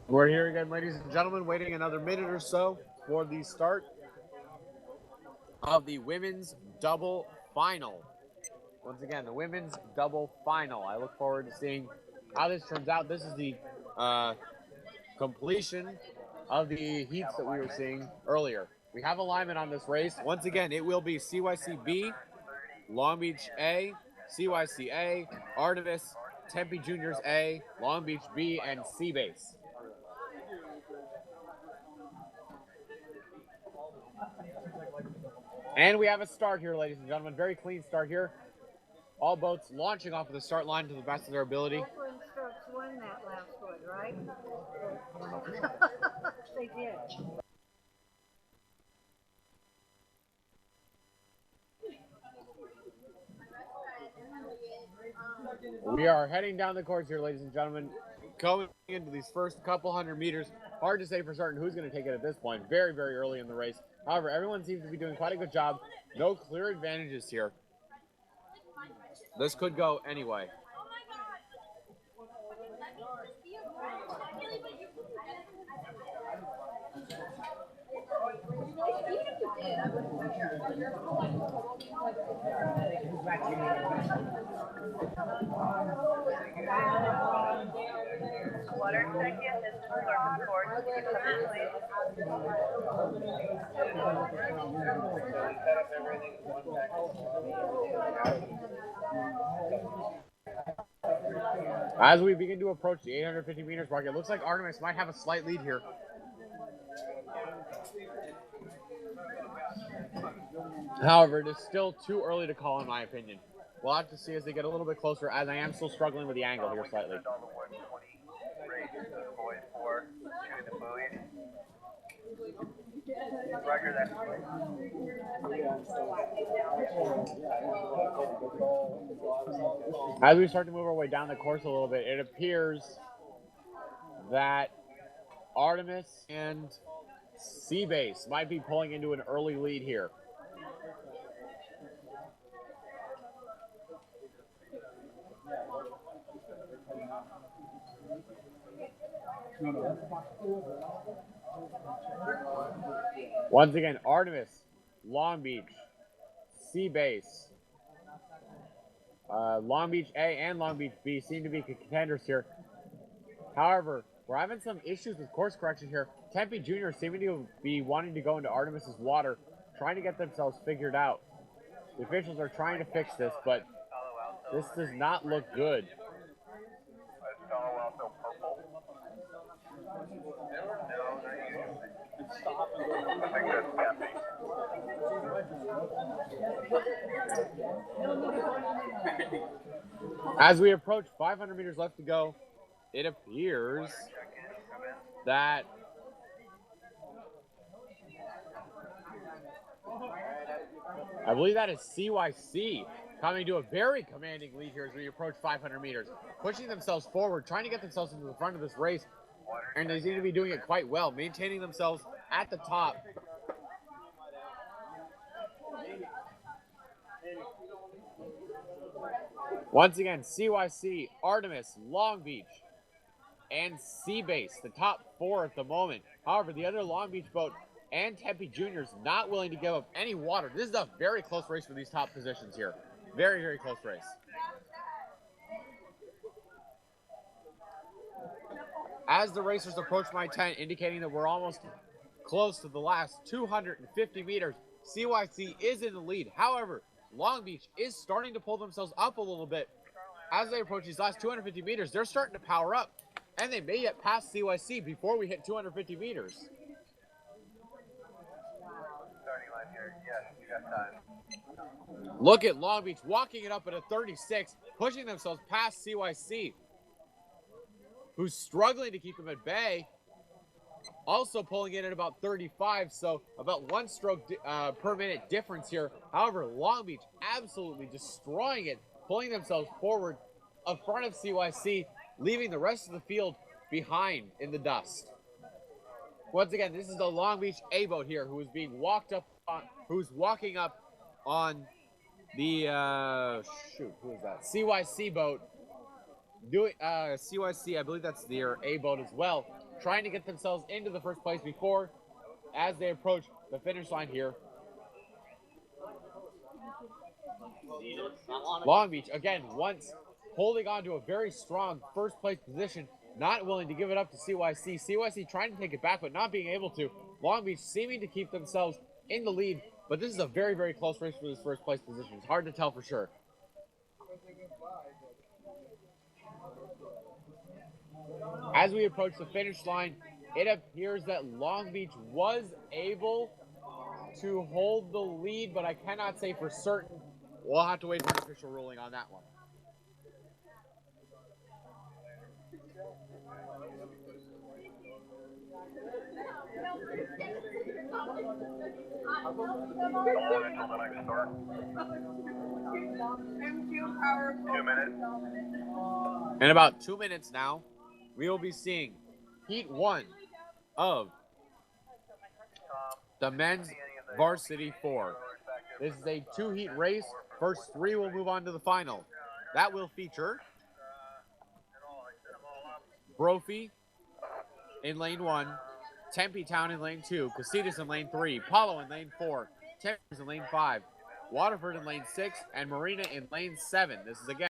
We're here again, ladies and gentlemen, waiting another minute or so for the start of the women's double final. Once again, the women's double final. I look forward to seeing how this turns out. This is the uh, completion of the heats that we were seeing earlier. We have alignment on this race. Once again, it will be CYCB, Long Beach A, CYCA, Artemis, Tempe Juniors A, Long Beach B, and C base. And we have a start here, ladies and gentlemen. Very clean start here. All boats launching off of the start line to the best of their ability. Brooklyn Strokes won that last one, right? They did. We are heading down the course here, ladies and gentlemen. Going into these first couple hundred meters. Hard to say for certain who's going to take it at this point. Very, very early in the race. However, everyone seems to be doing quite a good job. No clear advantages here. This could go anyway. Water second, this is North Court. Can you come in, please? As we begin to approach the 850 meters mark, it looks like Artemis might have a slight lead here. However, it is still too early to call, in my opinion. We'll have to see as they get a little bit closer, as I am still struggling with the angle here slightly. As we start to move our way down the course a little bit, it appears that Artemis and Seabase might be pulling into an early lead here. Once again, Artemis, Long Beach, Seabase, Long Beach A and Long Beach B seem to be contenders here. However, we're having some issues with course correction here. Tempe Juniors seeming to be wanting to go into Artemis's water, trying to get themselves figured out. The officials are trying to fix this, but this does not look good. As we approach 500 meters left to go, it appears that I believe that is CYC coming to a very commanding lead here as we approach 500 meters, pushing themselves forward, trying to get themselves into the front of this race, and they seem to be doing it quite well, maintaining themselves at the top. Once again, CYC, Artemis, Long Beach, and Seabase, the top four at the moment. However, the other Long Beach boat and Tempe Juniors not willing to give up any water. This is a very close race for these top positions here. Very, very close race. As the racers approach my tent, indicating that we're almost close to the last 250 meters, CYC is in the lead. However, Long Beach is starting to pull themselves up a little bit. As they approach these last 250 meters, they're starting to power up, and they may get past CYC before we hit 250 meters. Starting line here, yes, you got time. Look at Long Beach walking it up at a 36, pushing themselves past CYC, who's struggling to keep them at bay. Also pulling in at about 35, so about one stroke per minute difference here. However, Long Beach absolutely destroying it, pulling themselves forward in front of CYC, leaving the rest of the field behind in the dust. Once again, this is the Long Beach A boat here, who is being walked up on, who's walking up on the who is that? CYC boat. CYC, I believe that's their A boat as well. trying to get themselves into the first place before as they approach the finish line here. Long Beach, again, once holding on to a very strong first place position, not willing to give it up to CYC. CYC trying to take it back, but not being able to. Long Beach seeming to keep themselves in the lead, but this is a very, very close race for this first place position. It's hard to tell for sure. As we approach the finish line, it appears that Long Beach was able to hold the lead, but I cannot say for certain. We'll have to wait for an official ruling on that one. Until the next start. 2 minutes. In about 2 minutes now, we will be seeing Heat 1 of the men's varsity 4. This is a 2-heat race. First 3 will move on to the final. That will feature Brophy in lane 1, Tempe Town in lane 2, Casitas in lane 3, Palo in lane 4, Tempers in lane 5, Waterford in lane 6, and Marina in lane 7. This is again